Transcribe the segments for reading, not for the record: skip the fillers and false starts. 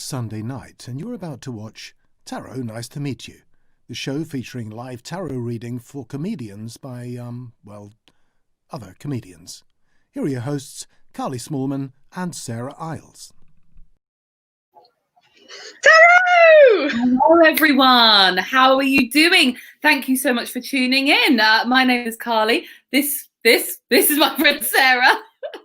It's Sunday night, and you're about to watch Tarot Nice to Meet You, the show featuring live tarot reading for comedians by, other comedians. Here are your hosts, Carly Smallman and Sarah Isles. Tarot! Hello, everyone. How are you doing? Thank you so much for tuning in. My name is Carly. This is my friend Sarah.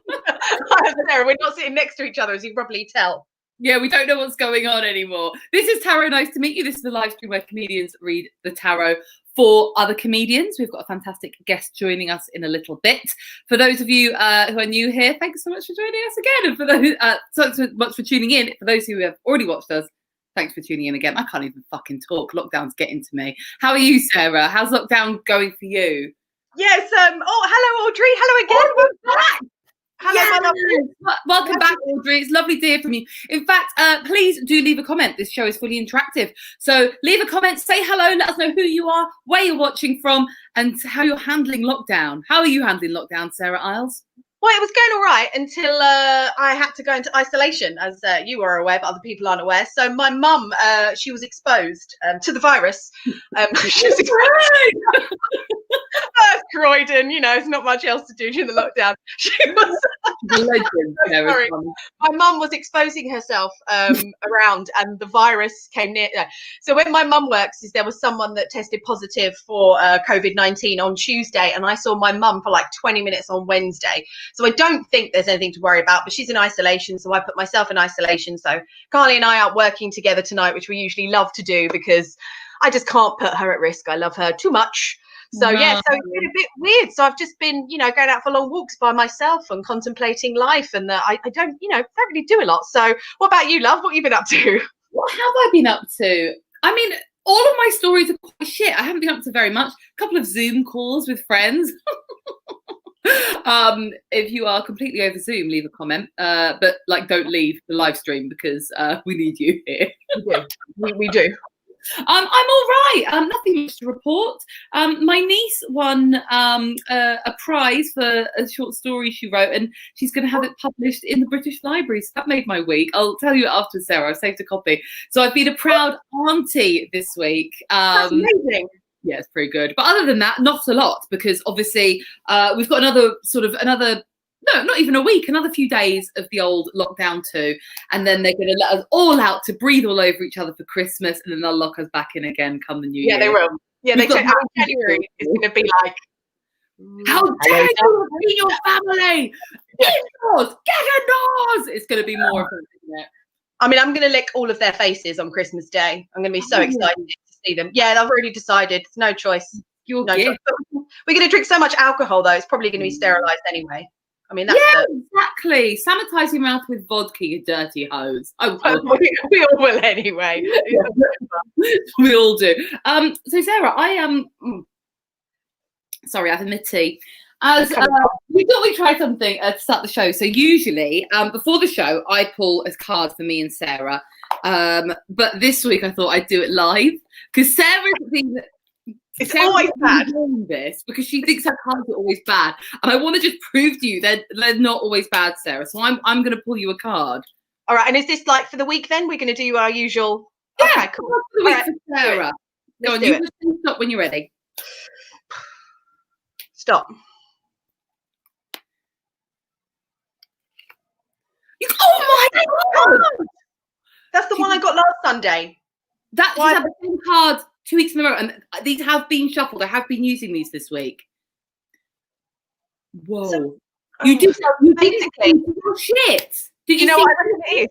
Hi, Sarah. We're not sitting next to each other, as you probably tell. Yeah, we don't know what's going on anymore. This is Tarot Nice to Meet You. This is the live stream where comedians read the tarot for other comedians. We've got a fantastic guest joining us in a little bit. For those of you who are new here, thanks so much for joining us again. And for those, so much for tuning in. For those who have already watched us, thanks for tuning in again. I can't even fucking talk. Lockdown's getting to me. How are you, Sarah? How's lockdown going for you? Yes. Hello, Audrey. Hello again. We're back. Hello, yes. Welcome back, Audrey. It's lovely to hear from you. In fact, please do leave a comment. This show is fully interactive. So leave a comment, say hello, let us know who you are, where you're watching from, and how you're handling lockdown. How are you handling lockdown, Sarah Isles? Well, it was going all right until I had to go into isolation, as you are aware, but other people aren't aware. So my mum, she was exposed to the virus. She was exposed. Croydon, you know, there's not much else to do during the lockdown. She was sorry. My mum was exposing herself around, and the virus came near. So when my mum works, there was someone that tested positive for COVID-19 on Tuesday, and I saw my mum for like 20 minutes on Wednesday. So I don't think there's anything to worry about, but she's in isolation, so I put myself in isolation. So Carly and I are working together tonight, which we usually love to do because I just can't put her at risk. I love her too much. So yeah, so it's been a bit weird. So I've just been, going out for long walks by myself and contemplating life, and I don't really do a lot. So what about you, love? What have you been up to? What have I been up to? I mean, all of my stories are quite shit. I haven't been up to very much. A couple of Zoom calls with friends. If you are completely over Zoom, leave a comment. But don't leave the live stream because we need you here. We do. I'm all right. Nothing much to report. My niece won a prize for a short story she wrote, and she's going to have it published in the British Library. So that made my week. I'll tell you after, Sarah. I saved a copy. So I've been a proud auntie this week. That's amazing. Yeah, it's pretty good. But other than that, not a lot, because obviously we've got another no, not even a week, another few days of the old lockdown too. And then they're going to let us all out to breathe all over each other for Christmas, and then they'll lock us back in again come the new year. Yeah, they will. Yeah, they check out January. It's going to be like, how dare you be your family? Indoors, get indoors. It's going to be more of it, isn't it? I mean, I'm going to lick all of their faces on Christmas Day. I'm going to be so excited to see them. Yeah, I've already decided. It's no choice. We're going to drink so much alcohol, though. It's probably going to be sterilised anyway. I mean, that's exactly. Sanitize your mouth with vodka, you dirty hose. We all will anyway. We all do. So Sarah, I am. Sorry, I have a tea. As we thought we'd try something to start the show. So usually, before the show, I pull a card for me and Sarah. But this week I thought I'd do it live because Sarah's been. It's always bad. This because she thinks her cards are always bad, and I want to just prove to you they're not always bad, Sarah. So I'm going to pull you a card. All right, and is this like for the week? Then we're going to do our usual. Yeah, okay, cool. For the week for Sarah. Go on, you just stop when you're ready. Stop. Oh my God! That's the one I got last Sunday. That you have the same card 2 weeks in a row, and these have been shuffled. I have been using these this week. Whoa! So, you did basically. Shit! Did you know what it is?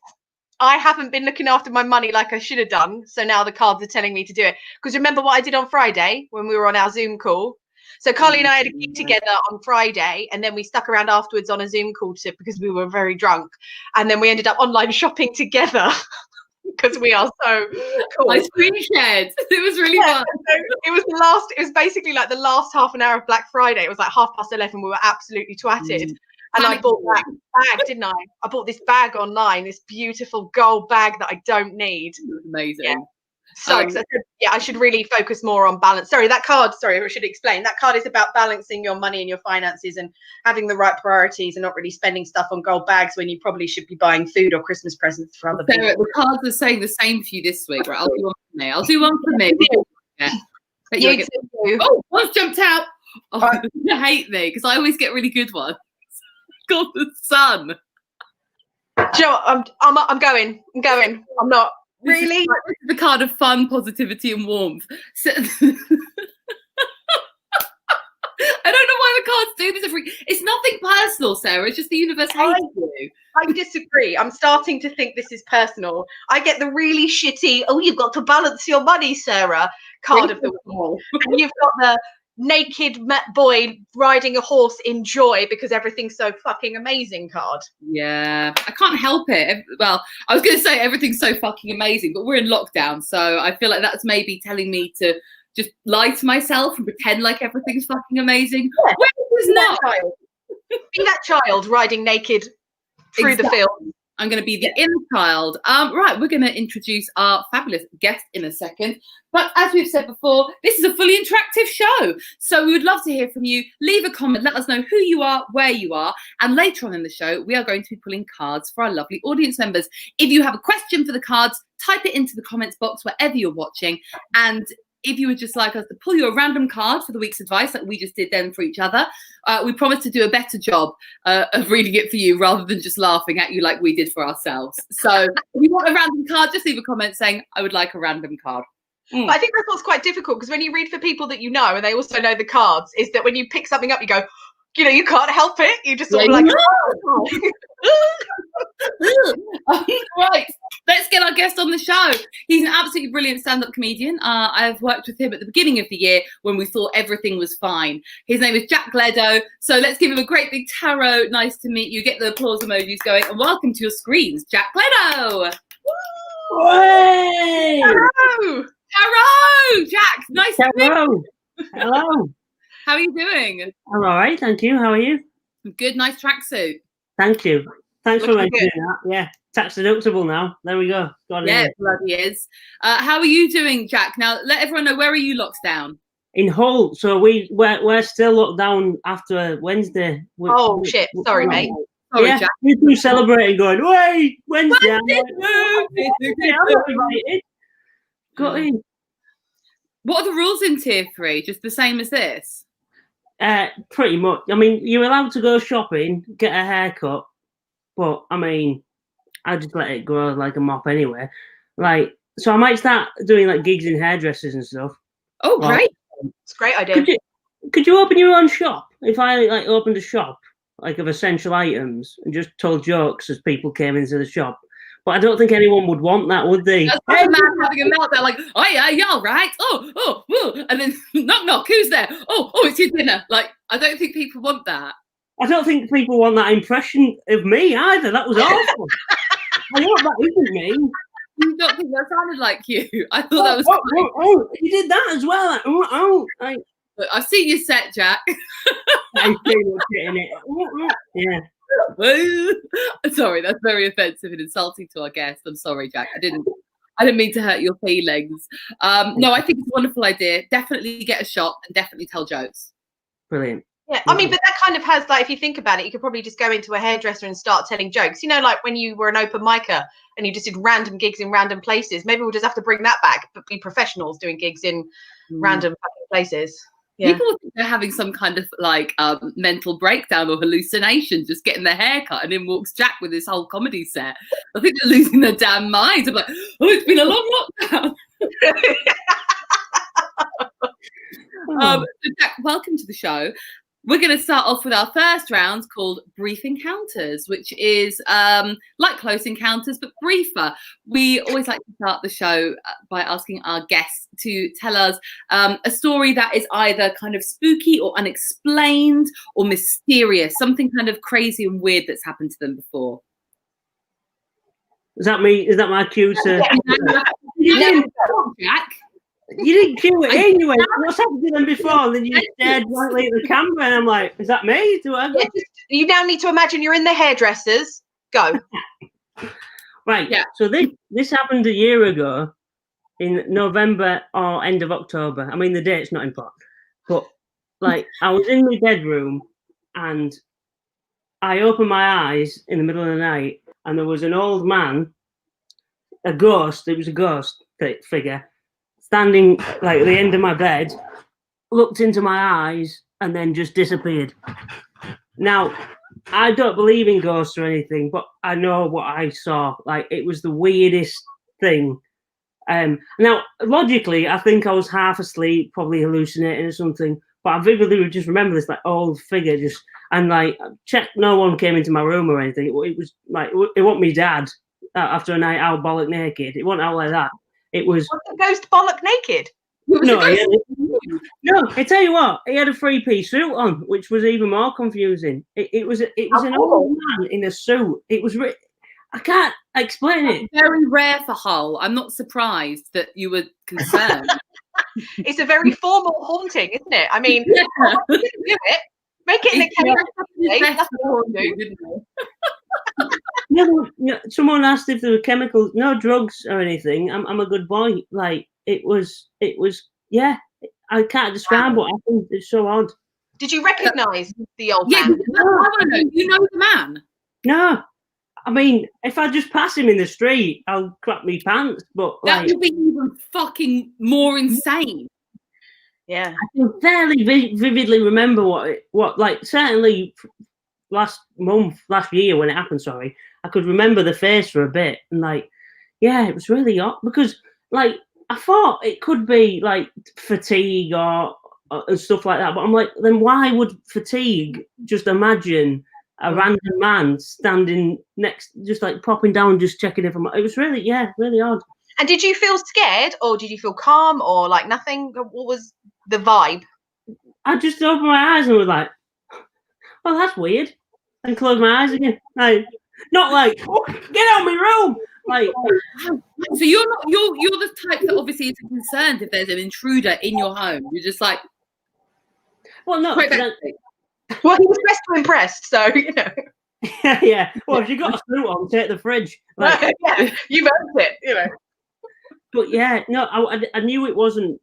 I haven't been looking after my money like I should have done. So now the cards are telling me to do it. Because remember what I did on Friday when we were on our Zoom call? So Carly and I had a gig together on Friday, and then we stuck around afterwards on a Zoom call because we were very drunk, and then we ended up online shopping together. Because we are so cool. I screen shared. It was really fun. So it was basically like the last half an hour of Black Friday. It was like 11:30. We were absolutely twatted. And I bought that bag, didn't I? I bought this bag online, this beautiful gold bag that I don't need. Amazing. Yeah. Sorry, 'cause I said, yeah, I should really focus more on balance. Sorry, that card, sorry, I should explain. That card is about balancing your money and your finances and having the right priorities and not really spending stuff on gold bags when you probably should be buying food or Christmas presents for other people. The cards are saying the same for you this week, right? I'll do one for me. I'll do one for me. Yeah. You too. Oh, one's jumped out. Oh, you hate me because I always get really good ones. God, the sun. Do you know what? I'm going. I'm not. Really? This is the card of fun, positivity, and warmth. So, I don't know why the cards do this. It's nothing personal, Sarah. It's just the universe hates you. I disagree. I'm starting to think this is personal. I get the really shitty, oh, you've got to balance your money, Sarah, card of the week. And you've got the naked boy riding a horse in joy because everything's so fucking amazing card. Yeah, I can't help it. Well, I was going to say everything's so fucking amazing, but we're in lockdown, so I feel like that's maybe telling me to just lie to myself and pretend like everything's fucking amazing. Yeah. When it is not. Be that child riding naked through the field. I'm going to be the inner child. Right, we're going to introduce our fabulous guest in a second. But as we've said before, this is a fully interactive show. So we would love to hear from you. Leave a comment. Let us know who you are, where you are. And later on in the show, we are going to be pulling cards for our lovely audience members. If you have a question for the cards, type it into the comments box wherever you're watching. And if you would just like us to pull you a random card for the week's advice, like we just did then for each other, we promise to do a better job of reading it for you rather than just laughing at you like we did for ourselves. So if you want a random card, just leave a comment saying, I would like a random card. But I think that's what's quite difficult, because when you read for people that you know and they also know the cards, is that when you pick something up, you go, you know, you can't help it. You just sort of like, right. Let's get our guest on the show. He's an absolutely brilliant stand-up comedian. I've worked with him at the beginning of the year when we thought everything was fine. His name is Jack Gleadow. So let's give him a great big tarot. Nice to meet you. Get the applause emojis going. And welcome to your screens, Jack Gleadow. Hey! Hello! Tarot! Jack, nice to meet you. Hello. How are you doing? I'm all right, thank you. How are you? Good, nice tracksuit. Thank you. Thanks for Looking mentioning that. Yeah, tax deductible now. There we go. Got it. Yeah, it bloody is. How are you doing, Jack? Now, let everyone know, where are you locked down? In Hull, so we're still locked down after Wednesday. Oh, shit. Sorry, mate. Sorry, yeah, Jack. you two celebrating, going, wait, Wednesday. I'm like, Wednesday. I'm not invited. Got in. What are the rules in tier 3? Just the same as this? Pretty much. I mean, you're allowed to go shopping, get a haircut, but I mean, I just let it grow like a mop anyway. Like, so I might start doing like gigs in hairdressers and stuff. Oh, great. It's a great idea. Could you open your own shop? If I like opened a shop like of essential items and just told jokes as people came into the shop, but I don't think anyone would want that, would they? That's like a man having a meltdown, like, oh yeah, you're all right. Oh, and then knock, who's there? Oh, it's your dinner. Like, I don't think people want that. I don't think people want that impression of me either. That was awful. I hope that isn't me. You don't think that sounded like you? I thought that was fine. Oh, you did that as well. Like, Look, I've seen you set, Jack. I'm getting it. Yeah. Sorry, that's very offensive and insulting to our guest. I'm sorry, Jack. I didn't mean to hurt your feelings. No, I think it's a wonderful idea. Definitely get a shop and definitely tell jokes. Brilliant. Yeah, I mean, but that kind of has, like, if you think about it, you could probably just go into a hairdresser and start telling jokes. You know, like when you were an open micer and you just did random gigs in random places. Maybe we'll just have to bring that back, but be professionals doing gigs in random places. Yeah. People think they're having some kind of like mental breakdown or hallucination, just getting their hair cut, and in walks Jack with his whole comedy set. I think they're losing their damn minds. I'm like, oh, it's been a long lockdown. So Jack, welcome to the show. We're going to start off with our first round called Brief Encounters, which is like Close Encounters, but briefer. We always like to start the show by asking our guests to tell us a story that is either kind of spooky or unexplained or mysterious, something kind of crazy and weird that's happened to them before. Is that me? Is that my cue to? Yeah, Jack. You didn't cue it anyway. What's happened to them before? And then you stared blankly at the camera, and I'm like, "Is that me? Do I?" Yeah, you now need to imagine you're in the hairdressers. Go. Right. Yeah. So this happened a year ago, in November or end of October. I mean, the date's not important, but like I was in my bedroom and I opened my eyes in the middle of the night, and there was an old man, a ghost. It was a ghost figure standing like at the end of my bed, looked into my eyes, and then just disappeared. Now, I don't believe in ghosts or anything, but I know what I saw. Like, it was the weirdest thing. Now, logically, I think I was half asleep, probably hallucinating or something, but I vividly just remember this like old figure just, and like, check no one came into my room or anything. It was like, it wasn't me dad after a night out bollock naked. It wasn't out like that. It was... Was the ghost bollock naked? No, I tell you what, he had a 3-piece suit on, which was even more confusing. It was an old man in a suit. It was... I can't explain it. Very rare for Hull. I'm not surprised that you were concerned. It's a very formal haunting, isn't it? I mean, Yeah. you can do it. Make it in the chemical. No, someone asked if there were chemicals, no drugs or anything. I'm a good boy. Like, it was, yeah. I can't describe what happened. It's so odd. Did you recognise the old Yeah, man? I want to know. You know the man? No, I mean, if I just pass him in the street, I'll crap me pants. But That like, would be even fucking more insane. Yeah. I can fairly vividly remember what like certainly last year when it happened. Sorry, I could remember the face for a bit, and like, yeah, it was really odd because like I thought it could be like fatigue or and stuff like that, but I'm like, then why would fatigue just imagine a random man standing next, just like popping down, just checking if I'm... It was really, yeah, really odd. And did you feel scared, or did you feel calm, or like nothing? What was the vibe? I just opened my eyes and was like, "Oh, that's weird," and closed my eyes again. Like, not like, "Oh, get out of my room!" Like, so you're not you're the type that obviously isn't concerned if there's an intruder in your home. You're just like, well, no, quite Well, he was dressed to impress, so you know. yeah. Well, if you got a suit on, take the fridge. Like, yeah, you've earned it, you know. But yeah, no, I knew it wasn't.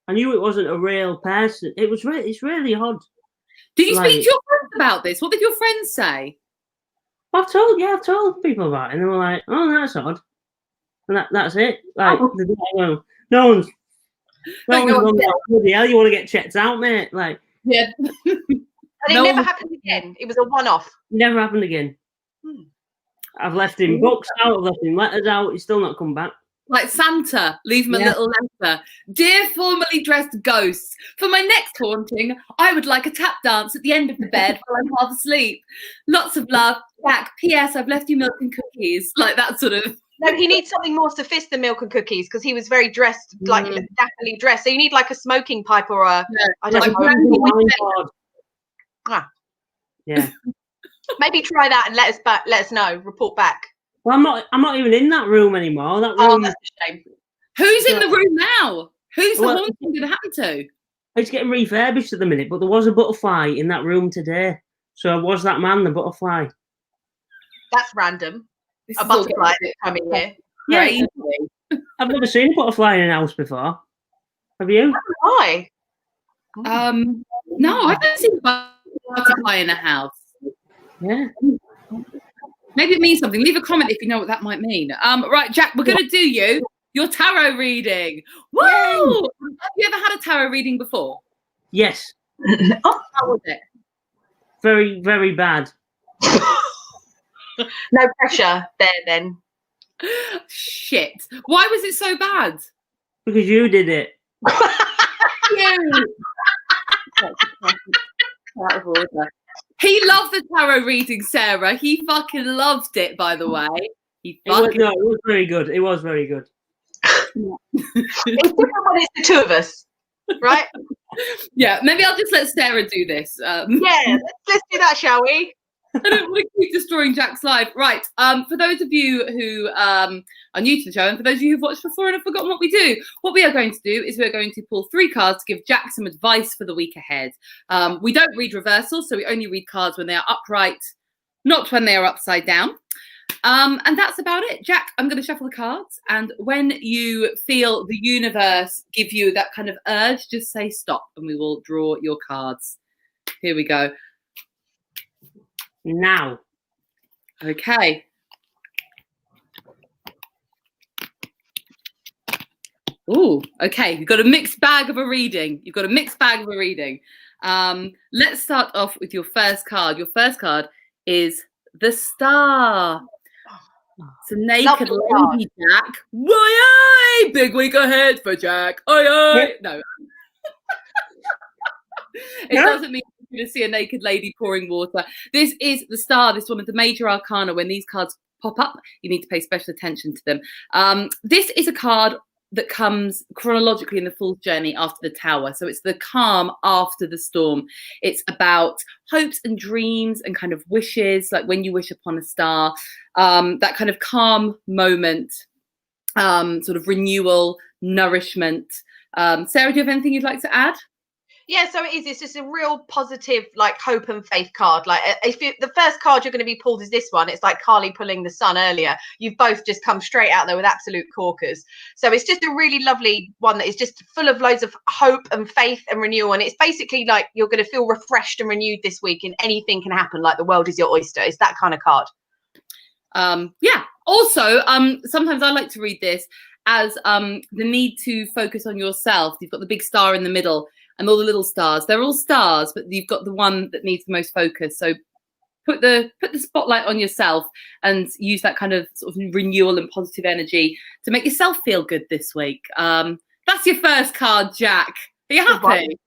I knew it wasn't a real person. It was really, it's really odd. Did you speak to your friends about this? What did your friends say? I've told people about it, and they were like, "Oh, that's odd," and that's it. Like, no one's bloody hell, you want to get checked out, mate? Like, yeah. And it never happened again. It was a one-off. Never happened again. I've left him books out, I've left him letters out. He's still not come back. Like Santa, leave him a little letter. Dear formally dressed ghosts, for my next haunting, I would like a tap dance at the end of the bed while I'm half asleep. Lots of love, Jack. P.S. I've left you milk and cookies. Like that sort of. No, he needs something more sophisticated than milk and cookies because he was very dressed, like dapperly dressed. So you need like a smoking pipe or a, I don't know. Yeah. Maybe try that and let us know. Report back. Well, I'm not even in that room anymore. That room. Oh, that's a shame. Who's in the room now? Who's the haunting going to happen to? It's getting refurbished at the minute, but there was a butterfly in that room today. So was that man the butterfly? That's random. A butterfly at this time of year. Yeah. I've never seen a butterfly in a house before. Have you? Why? No, I've never seen a butterfly in a house. Yeah. Maybe it means something. Leave a comment if you know what that might mean. Right, Jack, we're going to do your tarot reading. Woo! Have you ever had a tarot reading before? Yes. How was it? Very, very bad. No pressure there then. Shit. Why was it so bad? Because you did it. Out of order. He loved the tarot reading, Sarah. He fucking loved it, by the way. It was very good. It was very good. It's different when it's the two of us, right? Yeah, maybe I'll just let Sarah do this. Yeah, let's do that, shall we? I don't want to keep destroying Jack's life. Right. For those of you who are new to the show, and for those of you who've watched before and have forgotten what we do, what we are going to do is we're going to pull 3 cards to give Jack some advice for the week ahead. We don't read reversals, so we only read cards when they are upright, not when they are upside down. And that's about it. Jack, I'm going to shuffle the cards. And when you feel the universe give you that kind of urge, just say stop and we will draw your cards. Here we go. Now. Okay. Ooh, okay. You've got a mixed bag of a reading. Let's start off with your first card. Your first card is the Star. It's a naked lady, Jack. Why? Big week ahead for Jack. Aye. No. It doesn't mean you're going to see a naked lady pouring water. This is the Star. This is one of the major arcana. When these cards pop up, you need to pay special attention to them. This is a card that comes chronologically in the Fool's Journey after the Tower. So it's the calm after the storm. It's about hopes and dreams and kind of wishes, like when you wish upon a star, that kind of calm moment, sort of renewal, nourishment. Sarah, do you have anything you'd like to add? Yeah, so it is. It's just a real positive, like, hope and faith card. Like, the first card you're going to be pulled is this one. It's like Carly pulling the Sun earlier. You've both just come straight out there with absolute corkers. So it's just a really lovely one that is just full of loads of hope and faith and renewal. And it's basically like you're going to feel refreshed and renewed this week, and anything can happen. Like the world is your oyster. It's that kind of card. Yeah. Also, sometimes I like to read this as the need to focus on yourself. You've got the big star in the middle. And all the little stars, they're all stars, but you've got the one that needs the most focus. So put the spotlight on yourself and use that kind of sort of renewal and positive energy to make yourself feel good this week. That's your first card, Jack. Are you happy?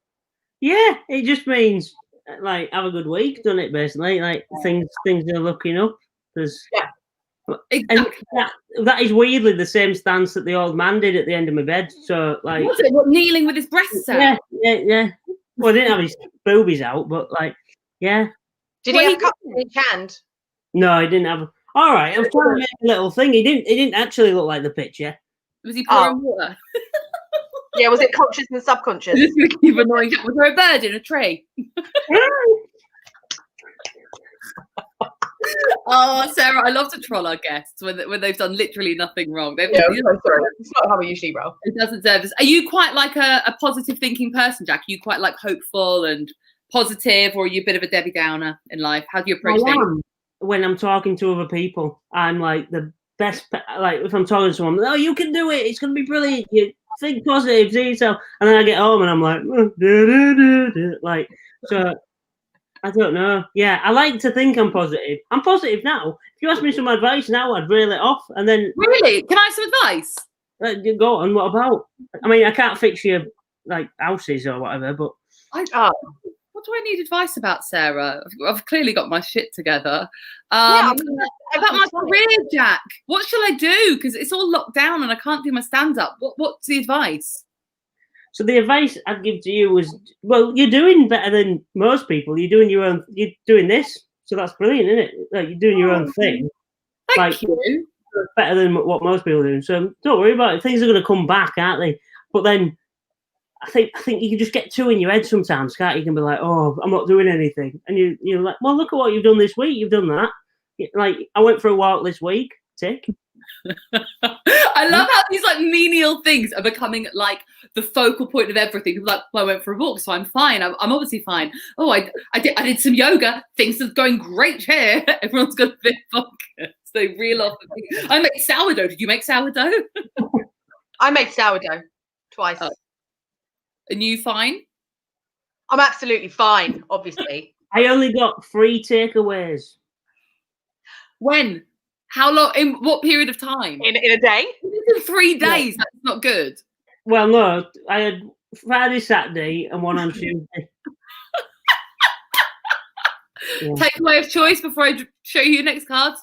Yeah, it just means like have a good week, doesn't it? Basically, like things are looking up. There's Exactly. And that is weirdly the same stance that the old man did at the end of my bed. So, like, was it kneeling with his breasts out? Yeah. Well, I didn't have his boobies out, but like, yeah. Did he have cups in his hand? No, he didn't have. All right, I was trying to make a little thing. He didn't actually look like the picture. Was he pouring water? Yeah, was it conscious and subconscious? This is keep annoying. Was there a bird in a tree? Oh, Sarah, I love to troll our guests when they've done literally nothing wrong. I'm sorry. It's not how we usually roll. It doesn't serve us. Are you quite like a positive thinking person, Jack? Are you quite like hopeful and positive, or are you a bit of a Debbie Downer in life? How do you approach things? When I'm talking to other people, I'm like the best. Like if I'm talking to someone, oh, you can do it. It's going to be brilliant. You think positive, see yourself. And then I get home and I'm like, like so. I don't know. Yeah, I like to think I'm positive. I'm positive now. If you ask me some advice now, I'd reel it off and then. Really? Can I have some advice? Go on. What about? I mean, I can't fix your like houses or whatever, but. What do I need advice about, Sarah? I've clearly got my shit together. About my career, Jack. What shall I do? Because it's all locked down and I can't do my stand-up. What's the advice? So the advice I'd give to you was, well, you're doing better than most people. You're doing your own. You're doing this, so that's brilliant, isn't it? Like you're doing your own thing. Thank you. Better than what most people are doing. So don't worry about it. Things are going to come back, aren't they? But then I think you can just get too in your head sometimes, can't you? You can be like, oh, I'm not doing anything, and you're like, well, look at what you've done this week. You've done that. Like I went for a walk this week. Tick. I love how these like menial things are becoming like the focal point of everything. Like, well, I went for a walk, so I'm fine. I'm obviously fine. Oh, I did some yoga. Things are going great here. Everyone's got a bit focus. They reel off. I make sourdough. Did you make sourdough? I made sourdough twice. And you fine? I'm absolutely fine. Obviously, I only got 3 takeaways. When? How long? In what period of time? In a day? In 3 days. Yeah. That's not good. Well, no, I had Friday, Saturday, and one on Tuesday. Yeah. Takeaway of choice before I show you your next card.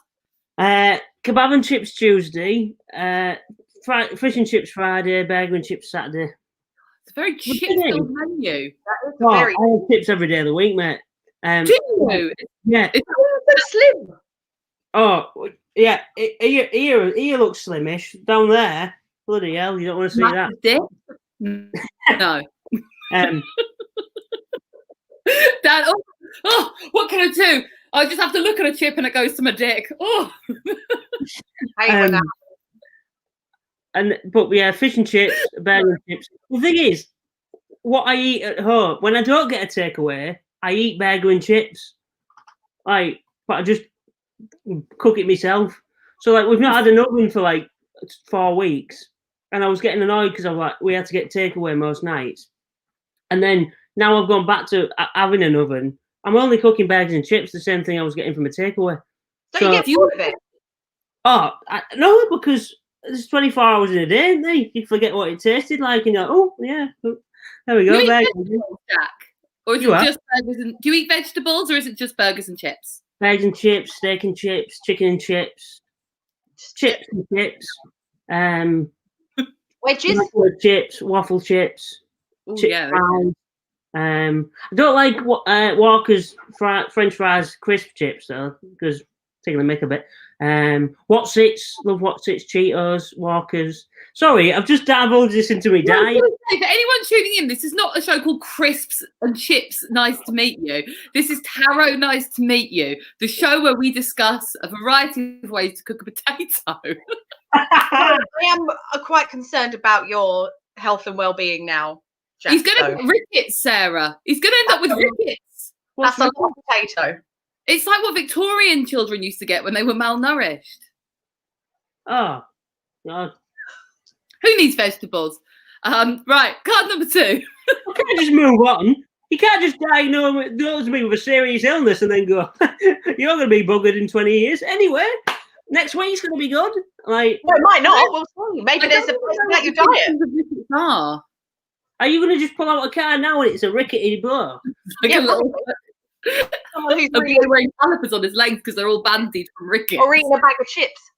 Kebab and chips Tuesday, fish and chips Friday, burger and chips Saturday. It's a very chip-filled menu. I have chips every day of the week, mate. Do you? Yeah. It's so slim. Oh, yeah. Here looks slimish. Down there, bloody hell, you don't want to see that. No. Um, Dad, Oh, what can I do? I just have to look at a chip and it goes to my dick. Oh. But yeah, fish and chips, burger and chips. The thing is, what I eat at home, when I don't get a takeaway, I eat burger and chips. But I just cook it myself. So like we've not had an oven for like 4 weeks, and I was getting annoyed because I'm like, we had to get takeaway most nights, and then now I've gone back to having an oven. I'm only cooking burgers and chips, the same thing I was getting from a takeaway. Don't you get bored of it? No, because it's 24 hours in a day, isn't they? You forget what it tasted like, and you're like, oh yeah, there we go. Do you eat vegetables, Jack? Or is it just burgers and do you eat vegetables or is it just burgers and chips? Burgers and chips, steak and chips, chicken and chips, chips and chips, wedges, chips, waffle chips, yeah. I don't like Walker's French fries crisp chips though, because taking the mick a bit. What's It's, love What's It's, Cheetos, Walker's. Sorry, I've just divulged this into my diet. For anyone tuning in, this is not a show called Crisps and Chips. Nice to meet you. This is Taro. Nice to meet you. The show where we discuss a variety of ways to cook a potato. I am quite concerned about your health and well-being now, Jack. He's going to get rickets, Sarah. He's going to end up with rickets. That's a lot of potato. It's like what Victorian children used to get when they were malnourished. Oh, God. Who needs vegetables? Right, card number 2. You can't just move on. You can't just diagnose me with a serious illness and then go, you're going to be buggered in 20 years. Anyway, next week's going to be good. Like, well, it might not. We'll see. Maybe there's a place about your diet. Are you going to just pull out a card now and it's a rickety blow? Like a little... Someone who's really wearing calipers on his legs because they're all bandied from rickets. Or eating a bag of chips.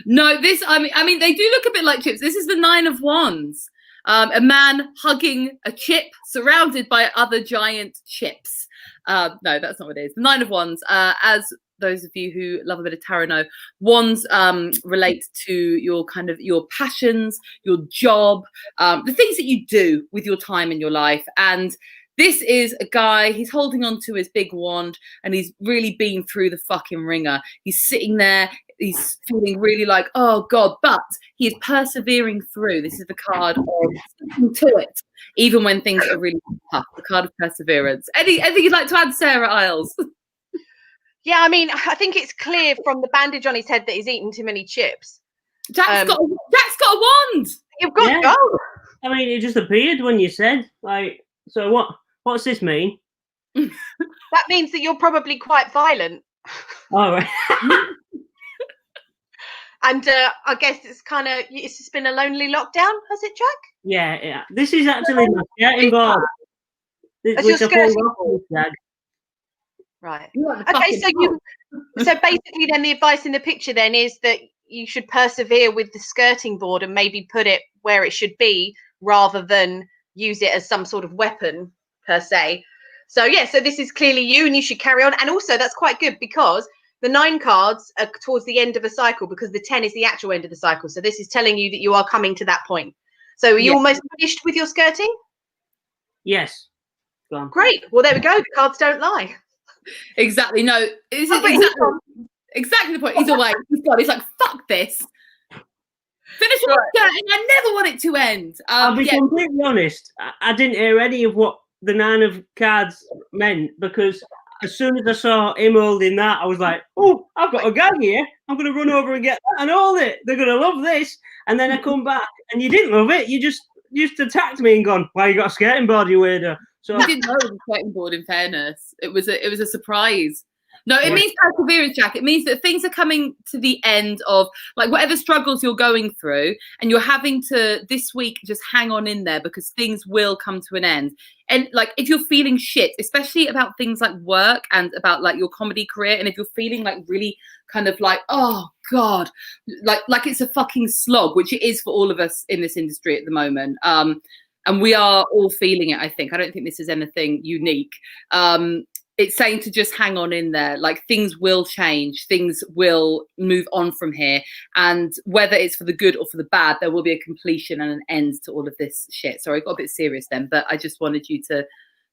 No, this I mean they do look a bit like chips. This is the 9 of Wands. A man hugging a chip surrounded by other giant chips. No, that's not what it is. The 9 of Wands, as those of you who love a bit of tarot know, wands relate to your kind of your passions, your job, the things that you do with your time in your life. And this is a guy, he's holding on to his big wand and he's really been through the fucking ringer. He's sitting there, he's feeling really like, oh God, but he is persevering through. This is the card of sticking to it, even when things are really tough, the card of perseverance. Anything you'd like to add, Sarah Isles? Yeah, I mean, I think it's clear from the bandage on his head that he's eaten too many chips. Jack's got a wand. You've got to go. I mean, it just appeared when you said, like, so what's this mean? That means that you're probably quite violent. All right. And I guess it's just been a lonely lockdown, has it, Jack? Yeah. This is actually my skirting board. That's your skirting board. Right. Okay, so basically then the advice in the picture then is that you should persevere with the skirting board and maybe put it where it should be rather than use it as some sort of weapon per se. So yeah, so this is clearly you and you should carry on. And also that's quite good because the 9 cards are towards the end of a cycle because the 10 is the actual end of the cycle. So this is telling you that you are coming to that point. So are you almost finished with your skirting? Yes. Go on. Great. Well, there we go. The cards don't lie. Exactly. No, this is exactly the point. He's away. He's gone. He's like, fuck this. Finish my skirting. I never want it to end. I'll be completely honest. I didn't hear any of what the 9 of cards meant because as soon as I saw him holding that, I was like, oh, I've got a gag here. I'm going to run over and get that and hold it. They're going to love this. And then I come back and you didn't love it. You just attacked me and gone, why you got a skating board, you weirdo? So I didn't know it was a skating board, in fairness. It was a surprise. No, it means perseverance, Jack. It means that things are coming to the end of like whatever struggles you're going through, and you're having to this week just hang on in there because things will come to an end. And like if you're feeling shit, especially about things like work and about like your comedy career, and if you're feeling like really kind of like, oh God, like it's a fucking slog, which it is for all of us in this industry at the moment. And we are all feeling it, I think. I don't think this is anything unique. It's saying to just hang on in there. Like things will change. Things will move on from here. And whether it's for the good or for the bad, there will be a completion and an end to all of this shit. Sorry, I got a bit serious then, but I just wanted you to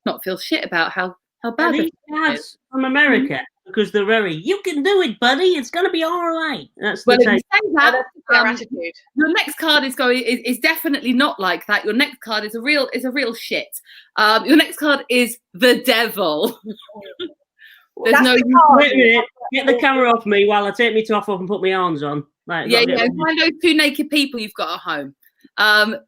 not feel shit about how bad And these the lads from America, because they're very, you can do it, buddy. It's gonna be all right. That's the Well, if you type. say Oh, that, that's their attitude. your next card is definitely not like that. Your next card is a real shit. Your next card is the devil. There's That's no the card. Wait a minute. Get the camera off me while I take my top off and put my arms on. Like, yeah. Find those two naked people you've got at home.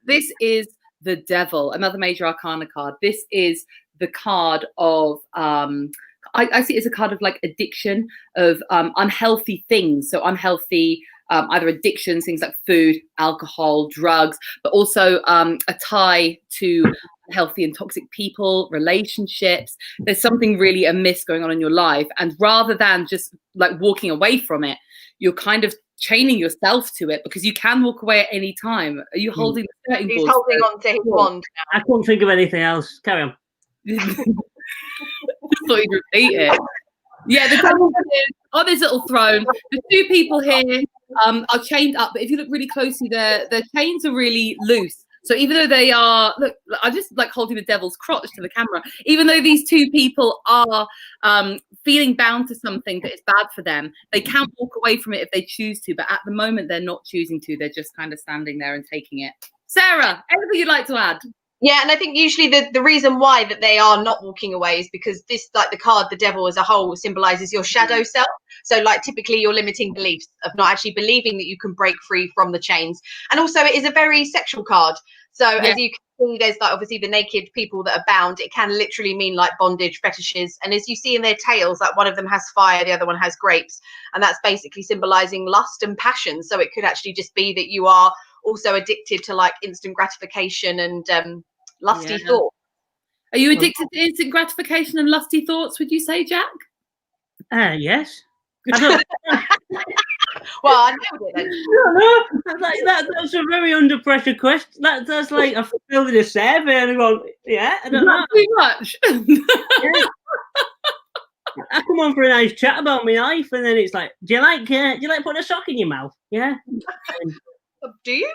This is the devil, another major arcana card. This is the card of I see it as a card of like addiction, of unhealthy things. So unhealthy either addictions, things like food, alcohol, drugs, but also a tie to healthy and toxic people, relationships. There's something really amiss going on in your life, and rather than just like walking away from it, you're kind of chaining yourself to it, because you can walk away at any time. Are you holding the skirting He's board? holding on to his wand. I couldn't think of anything else. Carry on. Just thought you'd repeat it. Yeah, the devil is on this little throne. The two people here are chained up, but if you look really closely, their chains are really loose. So even though they are, look, I just like holding the devil's crotch to the camera. Even though these two people are feeling bound to something that is bad for them, they can walk away from it if they choose to. But at the moment, they're not choosing to. They're just kind of standing there and taking it. Sarah, anything you'd like to add? Yeah, and I think usually the reason why that they are not walking away is because this, like the card, the devil as a whole, symbolizes your shadow self. So like typically your limiting beliefs of not actually believing that you can break free from the chains. And also it is a very sexual card. So as you can see, there's like obviously the naked people that are bound. It can literally mean like bondage, fetishes. And as you see in their tails, like one of them has fire, the other one has grapes. And that's basically symbolizing lust and passion. So it could actually just be that you are also addicted to like instant gratification and lusty thoughts. Are you addicted to instant gratification and lusty thoughts, would you say, Jack? Yes. I don't, Well, I know it then. no, that's a very under pressure question. That's like I filled in a survey and I go, yeah, I don't know. Not too much. Yeah. I come on for a nice chat about my life, and then it's like, do you like putting a sock in your mouth? Yeah. Do you?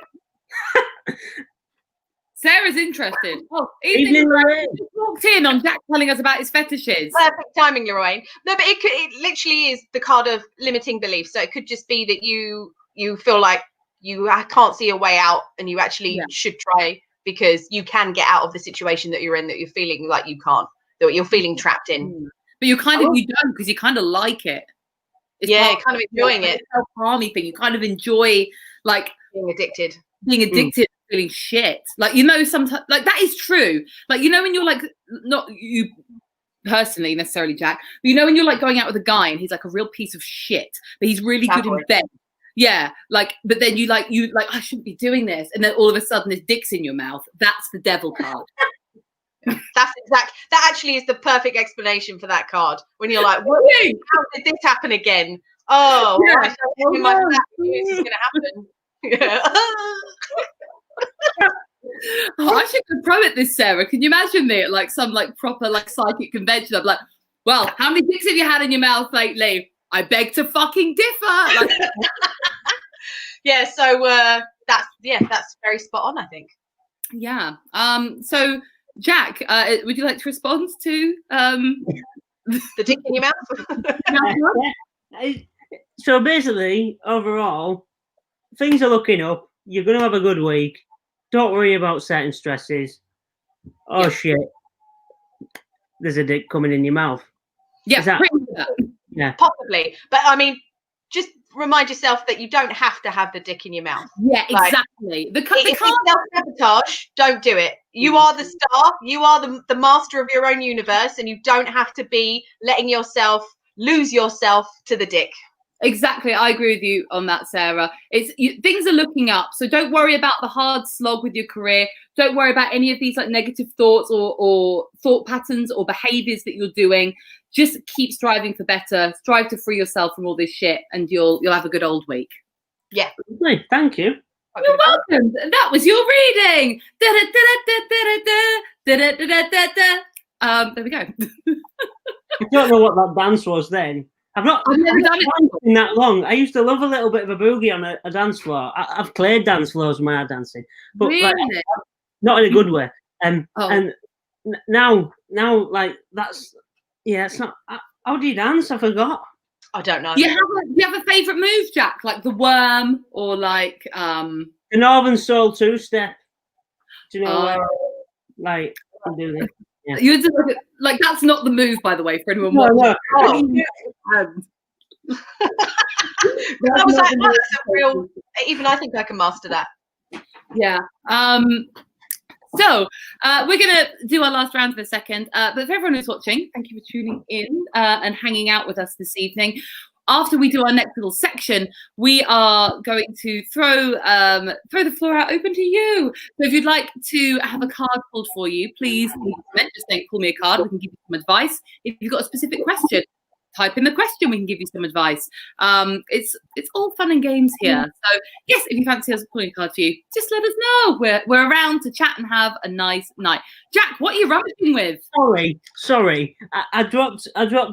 Sarah's interested. Oh, Evening, Lorraine. just walked in on Jack telling us about his fetishes. Perfect timing, Lorraine. No, but it literally is the card of limiting beliefs. So it could just be that you feel like you can't see a way out, and you actually should try, because you can get out of the situation that you're in, that you're feeling like you can't, that you're feeling trapped in. But you don't, because you kind of like it. It's kind of enjoying it. Self-harming thing. You kind of enjoy like Being addicted. Feeling shit. Like, sometimes like that is true. Like, when you're like, not you personally necessarily, Jack, but when you're like going out with a guy and he's like a real piece of shit, but he's really good in bed. Yeah, like, but then you I shouldn't be doing this, and then all of a sudden this dick's in your mouth. That's the devil card. That actually is the perfect explanation for that card. When you're like, what? How did this happen again? Oh, this is going to happen. Yeah. I should go pro at this, Sarah. Can you imagine me at like some like proper like psychic convention? I'm like, well, how many dicks have you had in your mouth lately? I beg to fucking differ. Like, so that's very spot on, I think. Yeah. So Jack, would you like to respond to the dick in your mouth? So basically, overall, things are looking up. You're going to have a good week. Don't worry about certain stresses. Oh, shit. There's a dick coming in your mouth. Yeah, yeah. Possibly. But, I mean, just remind yourself that you don't have to have the dick in your mouth. Yeah, exactly. If it's self-sabotage, don't do it. You are the star. You are the master of your own universe, and you don't have to be letting yourself lose yourself to the dick. Exactly. I agree with you on that, Sarah. Things are looking up. So don't worry about the hard slog with your career. Don't worry about any of these like negative thoughts or thought patterns or behaviors that you're doing. Just keep striving for better. Strive to free yourself from all this shit, and you'll have a good old week. Yeah. Thank you. You're welcome. That was your reading. There we go. I don't know what that dance was then. I've never done it in that long. I used to love a little bit of a boogie on a dance floor. I've cleared dance floors when I dance dancing, but really? not in a good way. And now now, like it's not. How do you dance? I forgot. I don't know. Do you have a favourite move, Jack? Like the worm or like The Northern Soul two-step. Do you know where, like, I can do this? Yeah. You just like that's not the move, by the way, for anyone No, watching. no. I was like, oh, that's a real. Even I think I can master that. Yeah. So we're going to do our last round in a second. But for everyone who's watching, thank you for tuning in and hanging out with us this evening. After we do our next little section, we are going to throw the floor out open to you. So if you'd like to have a card pulled for you, please leave a comment. Just say, pull me a card. We can give you some advice. If you've got a specific question, type in the question. We can give you some advice. It's all fun and games here. So yes, if you fancy us pulling a card for you, just let us know. We're around to chat and have a nice night. Jack, what are you rummaging with? Sorry. I dropped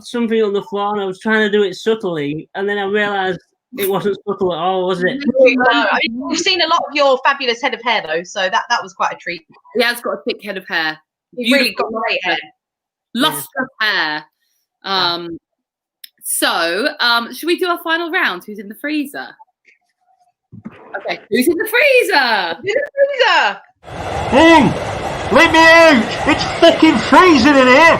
something on the floor and I was trying to do it subtly, and then I realised it wasn't subtle at all, was it? No, we've seen a lot of your fabulous head of hair though, so that was quite a treat. Yeah, it's got a thick head of hair. You've really got great hair. Lustrous hair. So, should we do our final round? Who's in the freezer? Okay, who's in the freezer? In the freezer. Hey, let me out! It's fucking freezing in here!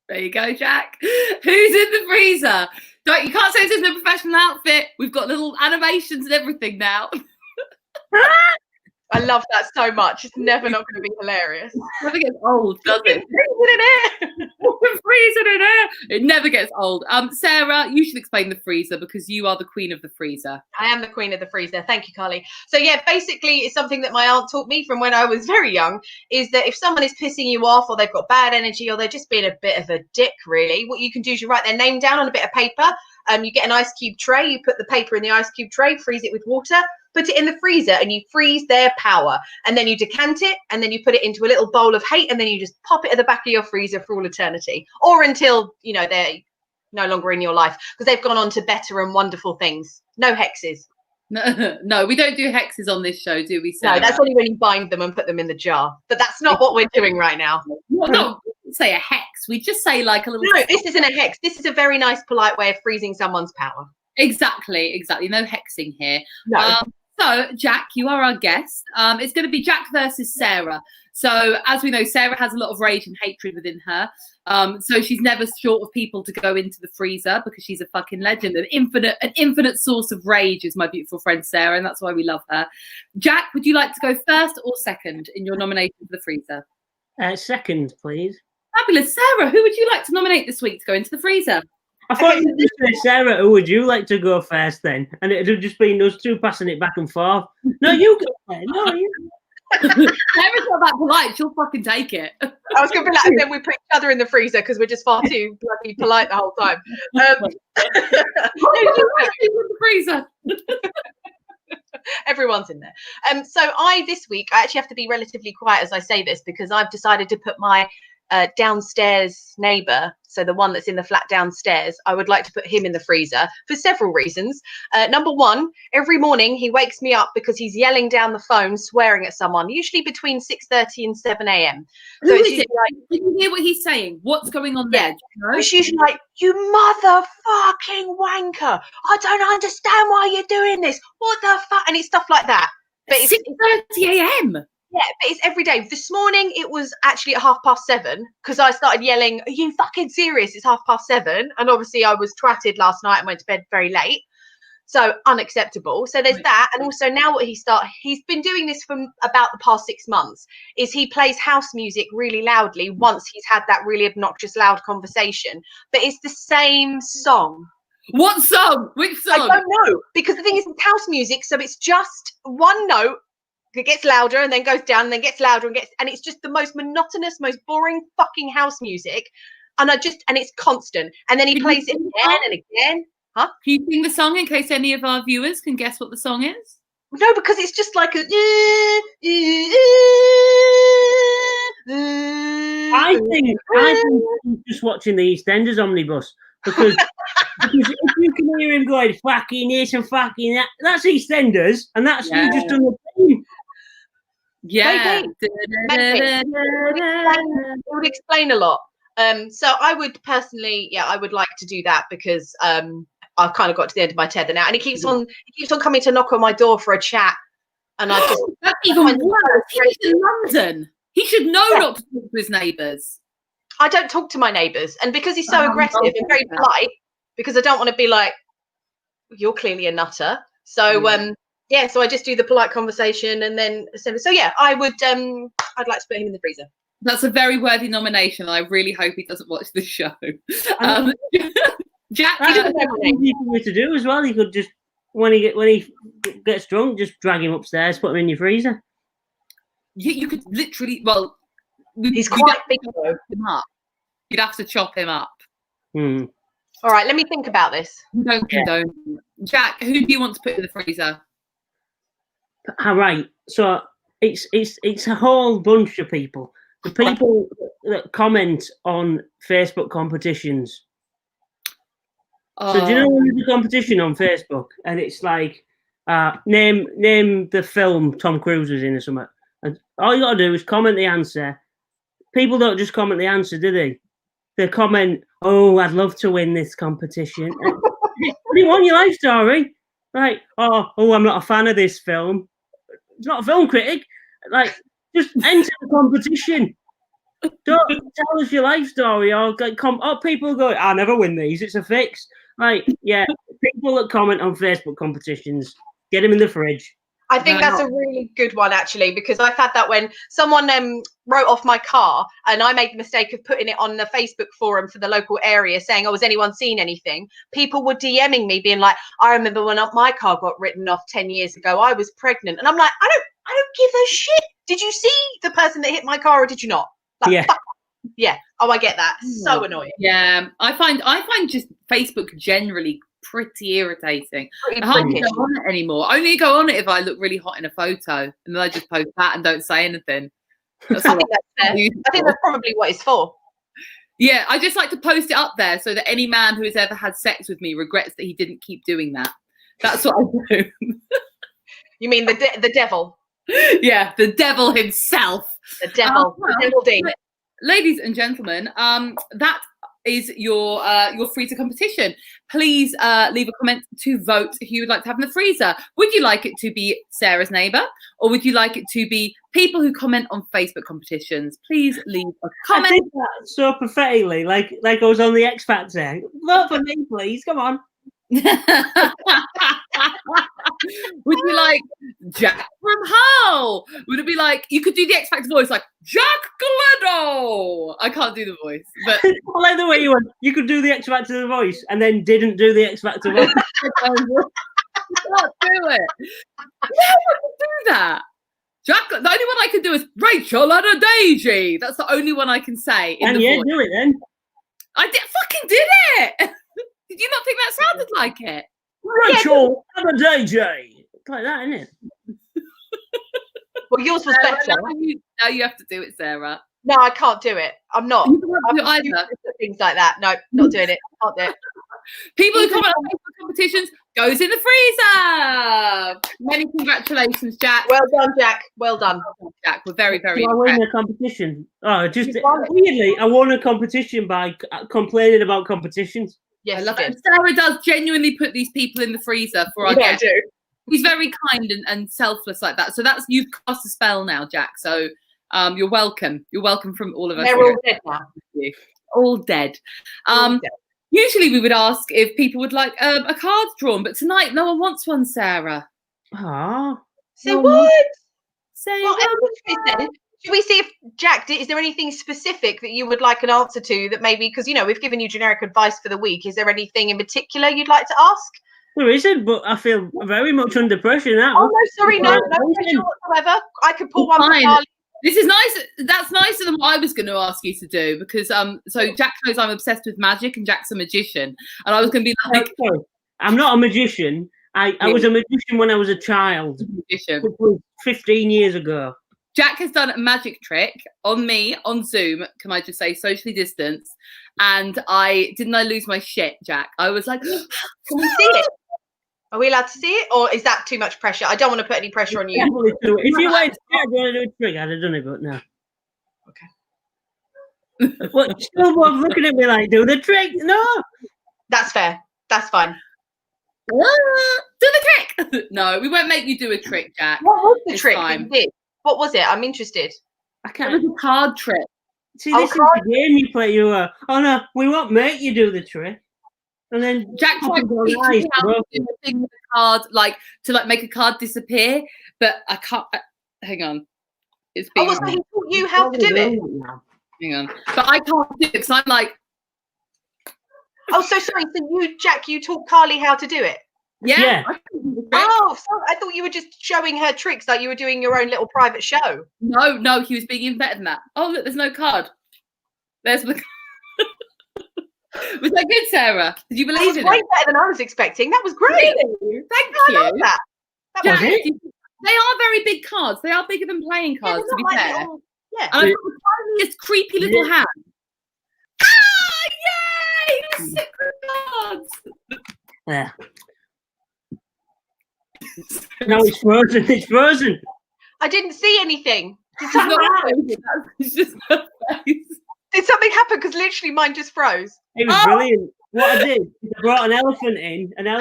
There you go, Jack. Who's in the freezer? You can't say this isn't a professional outfit. We've got little animations and everything now. I love that so much. It's never not going to be hilarious. It never gets old, does it? Freezing in air. It never gets old. Sarah, you should explain the freezer because you are the queen of the freezer. I am the queen of the freezer. Thank you, Carly. So yeah, basically it's something that my aunt taught me from when I was very young, is that if someone is pissing you off or they've got bad energy or they're just being a bit of a dick, really, what you can do is you write their name down on a bit of paper. You get an ice cube tray, you put the paper in the ice cube tray, freeze it with water, put it in the freezer, and you freeze their power. And then you decant it, and then you put it into a little bowl of hate, and then you just pop it at the back of your freezer for all eternity. Or until, they're no longer in your life, because they've gone on to better and wonderful things. No hexes. No, we don't do hexes on this show, do we, Sarah? No, that's only when you bind them and put them in the jar. But that's not what we're doing right now. No, say a hex. We just say like a little. No, this isn't a hex. This is a very nice, polite way of freezing someone's power. Exactly. No hexing here. No. So, Jack, you are our guest. It's going to be Jack versus Sarah. So, as we know, Sarah has a lot of rage and hatred within her. So she's never short of people to go into the freezer because she's a fucking legend. An infinite source of rage is my beautiful friend Sarah, and that's why we love her. Jack, would you like to go first or second in your nomination for the freezer? Second, please. Fabulous. Sarah, who would you like to nominate this week to go into the freezer? I thought you were going to say, Sarah, who would you like to go first then? And it would have just been us two passing it back and forth. No, you go first. No, you. Sarah's not that polite. She'll fucking take it. I was going to be like, and then we put each other in the freezer because we're just far too bloody polite the whole time. The freezer. Everyone's in there. So this week, I actually have to be relatively quiet as I say this because I've decided to put my downstairs neighbour, so the one that's in the flat downstairs, I would like to put him in the freezer for several reasons. Number one, every morning he wakes me up because he's yelling down the phone, swearing at someone, usually between 6:30 and 7 a.m. So Who is it? Can you hear what he's saying? What's going on there? It's usually like, you motherfucking wanker. I don't understand why you're doing this. What the fuck? And it's stuff like that. But it's 6:30 a.m. Yeah, but it's every day. This morning, it was actually at 7:30 because I started yelling, are you fucking serious? It's 7:30. And obviously I was twatted last night and went to bed very late. So unacceptable. So there's that. And also now what he's been doing this for about the past 6 months, is he plays house music really loudly once he's had that really obnoxious loud conversation. But it's the same song. What song? Which song? I don't know. Because the thing is, it's house music. So it's just one note. It gets louder and then goes down and then gets louder and it's just the most monotonous, most boring fucking house music. And it's constant. And then he plays it again and again. Huh? Can you sing the song in case any of our viewers can guess what the song is? No, because it's just like a. I think he's just watching the EastEnders omnibus because if you can hear him going fucking this and fucking that, that's EastEnders, and that's you just done the thing. Yeah. It would explain a lot. So I would personally, I would like to do that because I've kind of got to the end of my tether now, and he keeps on coming to knock on my door for a chat, and I just that's even worse. He's in London. He should know not to talk to his neighbours. I don't talk to my neighbours, and because he's so aggressive and very polite, because I don't want to be like, you're clearly a nutter. So so I just do the polite conversation, and then I would I'd like to put him in the freezer. That's a very worthy nomination. I really hope he doesn't watch the show. Jack, that's easy for me to do as well. You could just when he gets drunk, just drag him upstairs, put him in your freezer. You could literally. Well, he's quite big though. You'd have to chop him up. All right, let me think about this. Don't condone. Jack, who do you want to put in the freezer? All right, so it's a whole bunch of people. The people that comment on Facebook competitions. So do you know when there's a competition on Facebook and it's like name the film Tom Cruise was in or something, and all you gotta do is comment the answer. People don't just comment the answer, do they? They comment, "Oh, I'd love to win this competition." What do you want your life story? Like, oh, I'm not a fan of this film. It's not a film critic. Like, just enter the competition. Don't tell us your life story or people go, "I never win these. It's a fix." Like, yeah, people that comment on Facebook competitions, get them in the fridge. I think that's a really good one, actually, because I've had that when someone wrote off my car and I made the mistake of putting it on the Facebook forum for the local area saying, "Oh, has anyone seen anything?" People were DMing me being like, "I remember when my car got written off 10 years ago, I was pregnant." And I'm like, I don't give a shit. Did you see the person that hit my car or did you not? Like, yeah. Yeah. Oh, I get that. So annoying. Yeah. I find just Facebook generally pretty irritating. I hardly go on it anymore. I only go on it if I look really hot in a photo, and then I just post that and don't say anything. I think that's probably what it's for. Yeah, I just like to post it up there so that any man who has ever had sex with me regrets that he didn't keep doing that. That's what I do. You mean the devil? Yeah, the devil himself. The devil. The devil Dean. Ladies and gentlemen, that is your freezer competition. Please leave a comment to vote who you would like to have in the freezer. Would you like it to be Sarah's neighbour, or would you like it to be people who comment on Facebook competitions? Please leave a comment. I did that so pathetically, like I was on the X Factor. Vote for me, please. Come on. Would you like Jack from Hull? Would it be like, you could do the X Factor voice like Jack Gledo? I can't do the voice, but I like the way you went. You could do the X Factor voice and then didn't do the X Factor voice. I can't do it. Yeah, I could do that. Jack, the only one I can do is Rachel and a Daisy. That's the only one I can say. And the voice. Do it then. I fucking did it. Did you not think that sounded like it? Rachel and a Daisy. Like that, isn't it? Well, yours was better. Now you have to do it, Sarah. No, I can't do it. I'm not. You can't do it either. Things like that. No, not doing it. Can't do it. People who comment on Facebook competitions goes in the freezer. Many congratulations, Jack. Well done, Jack. Well done, Jack. We're very, very. I won a competition. Oh, weirdly, I won a competition by complaining about competitions. Yes, I love it. Sarah does genuinely put these people in the freezer for our guests. He's very kind and selfless like that. So you've cast a spell now, Jack. So you're welcome. You're welcome from all of us. They're all dead now. All dead. Usually we would ask if people would like a card drawn, but tonight no one wants one, Sarah. Ah. Say what? Say what? Should we see if Jack, is there anything specific that you would like an answer to that maybe, because, we've given you generic advice for the week. Is there anything in particular you'd like to ask? There isn't, but I feel very much under pressure now. Oh, no, sorry, no pressure whatsoever. I could pull one from This is nice. That's nicer than what I was going to ask you to do, because so Jack knows I'm obsessed with magic and Jack's a magician, and I was going to be like, I'm not a magician. I was a magician when I was a child, which was 15 years ago. Jack has done a magic trick on me on Zoom. Can I just say socially distanced? And I lose my shit, Jack. I was like, can we see it? Are we allowed to see it, or is that too much pressure? I don't want to put any pressure on you. Definitely do it. If you went, yeah, do you want to do a trick? I'd have done it, but no. Okay. What? Still looking at me like, do the trick? No. That's fair. That's fine. Do the trick. No, we won't make you do a trick, Jack. What was the It's trick fine. you did? What was it? I'm interested. I It can't. was a card trick. See, Oh, this is the game you play. You are. Oh no, we won't make you do the trick. And then Jack tried to teach me how to do a thing with a card, like to make a card disappear, but I can't. Hang on, it's Oh, being. so he taught you how to do it? Hang on, but I can't do it because I'm like, Oh, so sorry. So you, Jack, you taught Carly how to do it? yeah. Yeah. I can do the trick. Oh, sorry. I thought you were just showing her tricks, like you were doing your own little private show. No, he was being even better than that. Oh, look, there's no card. There's the. Was that good, Sarah? Did you That believe was in way it? better than I was expecting. That was great. Really? Thank I love you. that. That Jack, was it? they are very big cards. They are bigger than playing Yeah, cards, they're to be not like fair. little- yeah. And I've got the tiniest, creepy little hand. Ah, yay! The secret cards. Yeah. No, it's frozen. It's frozen. I didn't see anything. Did It's something not happen? frozen, it's just her face. Did something happen? Because literally mine just froze. It was Oh! brilliant. What I did, is I brought an elephant in, and it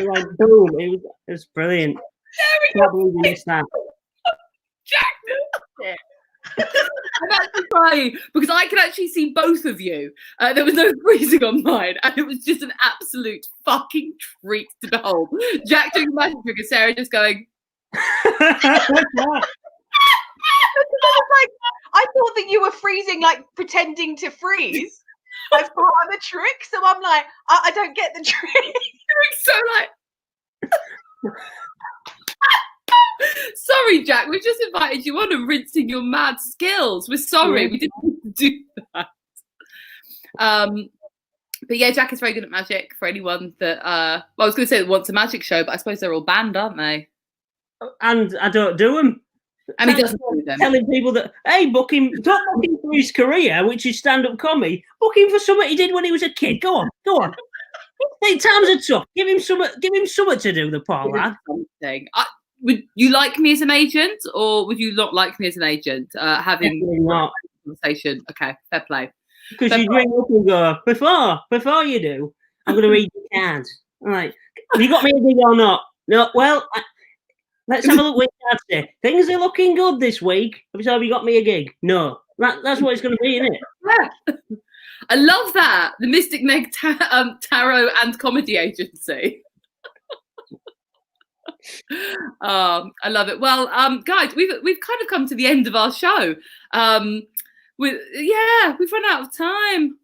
went boom. It was brilliant. Can't believe you missed that. Jack. I'm actually crying because I could actually see both of you. There was no freezing on mine, and it was just an absolute fucking treat to behold. Jack doing the magic trick and Sarah just going, I thought that you were freezing, like pretending to freeze as part of the trick. So I'm like, I don't get the trick. so like, sorry, Jack, we've just invited you on and rinsing your mad skills. We're sorry, we didn't need to do that. But yeah, Jack is very good at magic. For anyone that, well, I was going to say that wants a magic show, but I suppose they're all banned, aren't they? And I don't do them. And he doesn't do them. Telling people that, hey, book him, don't book him for his career, which is stand-up comedy. Book him for something he did when he was a kid. Go on. Hey, times are tough. Give him something to do, the poor lad. Something. Would you like me as an agent, or would you not like me as an agent? Having Definitely not. a conversation. Okay, fair play. Because you ring up and go, before you do, I'm going to read your cards. I'm like, have you got me a gig or not? No, well, let's have a look what your cards say. Things are looking good this week. So have you got me a gig? No. That's what it's going to be, isn't it? Yeah. I love that. The Mystic Meg Tarot and Comedy Agency. I love it. Well, guys, we've kind of come to the end of our show. We've run out of time.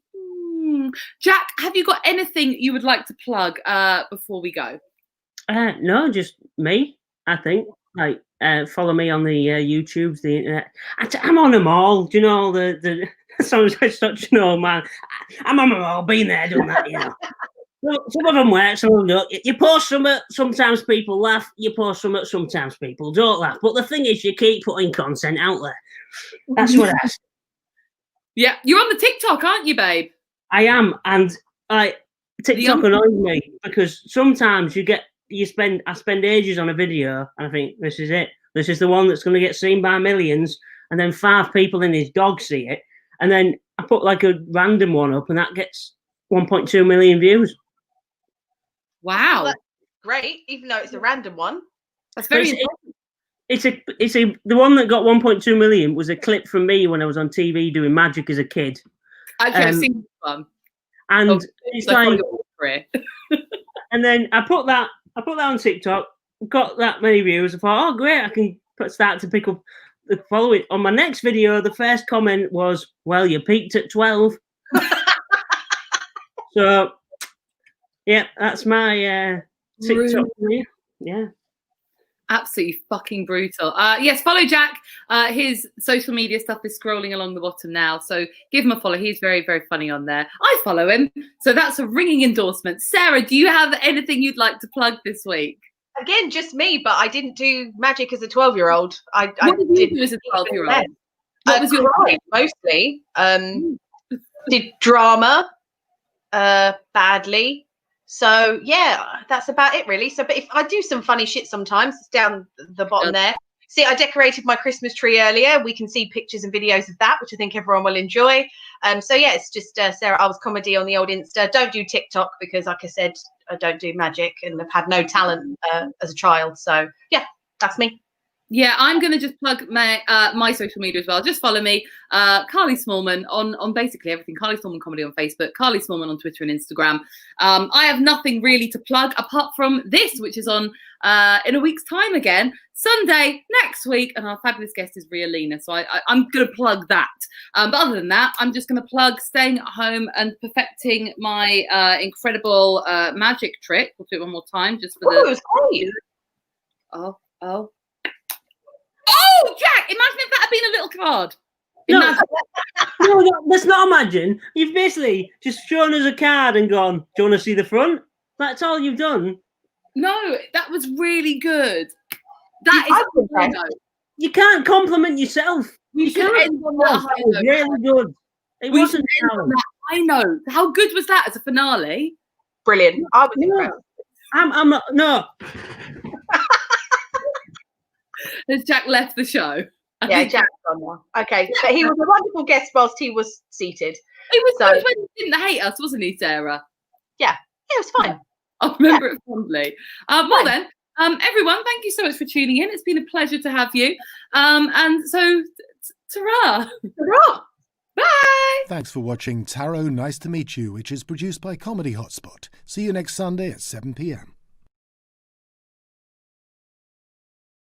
Jack, have you got anything you would like to plug before we go? No, just me, I think. Like, follow me on the YouTubes, the internet. I'm on them all. Do you know the sounds like such an old man. I'm on them all. Been there, done that. You know. Some of them work, some of them don't. You post some, sometimes people laugh. You post some, sometimes people don't laugh. But the thing is, you keep putting content out there. That's what I. Yeah, you're on the TikTok, aren't you, babe? I am, and TikTok annoys me because sometimes I spend ages on a video and I think this is it. This is the one that's going to get seen by millions, and then 5 people and his dog see it, and then I put like a random one up and that gets 1.2 million views. Wow, That's great, even though it's a random one. that's very. The one that got 1.2 million was a clip from me when I was on TV doing magic as a kid, Actually, I've seen this one. and it's like. Career. And then I put that on TikTok, got that many views. I thought, oh great, I can start to pick up the following. On my next video, the first comment was, "Well, you peaked at 12." So, yeah, that's my TikTok. Yeah. Absolutely fucking brutal. Yes, follow Jack. His social media stuff is scrolling along the bottom now, so give him a follow. He's very, very funny on there. I follow him, so that's a ringing endorsement. Sarah, do you have anything you'd like to plug this week? Again, just me, but I didn't do magic as a 12-year-old. What did you do as a 12-year-old? What was your crying, mostly? Did drama badly. So yeah, that's about it really. So, but if I do some funny shit sometimes, it's down the bottom there. See, I decorated my Christmas tree earlier. We can see pictures and videos of that, which I think everyone will enjoy. So yeah, it's just Sarah Alves Comedy on the old Insta. Don't do TikTok because, like I said, I don't do magic and I've had no talent as a child. So yeah, that's me. Yeah, I'm going to just plug my social media as well. Just follow me, Carly Smallman, on basically everything. Carly Smallman Comedy on Facebook, Carly Smallman on Twitter and Instagram. I have nothing really to plug apart from this, which is on in a week's time again, Sunday next week. And our fabulous guest is Ria Lena. So I'm going to plug that. But other than that, I'm just going to plug staying at home and perfecting my incredible magic trick. We'll do it one more time just for It was great. Oh, Jack, imagine if that had been a little card. No, let's not imagine. You've basically just shown us a card and gone, do you want to see the front? That's all you've done. No, that was really good. That is a high note. You can't compliment yourself. We should end on that high That was note. really good. It We wasn't should end on that high note. How good was that as a finale? Brilliant. I was impressed. I'm not. No. Has Jack left the show? Yeah, Jack's gone now. Okay, but he was a wonderful guest whilst he was seated. He was So- good when he didn't hate us, wasn't he, Sarah? Yeah, it was fine. I remember it fondly. Well then, everyone, thank you so much for tuning in. It's been a pleasure to have you. And so, ta-ra. Hurrah! Bye. Thanks for watching Tarot Nice to Meet You, which is produced by Comedy Hotspot. See you next Sunday at 7 p.m.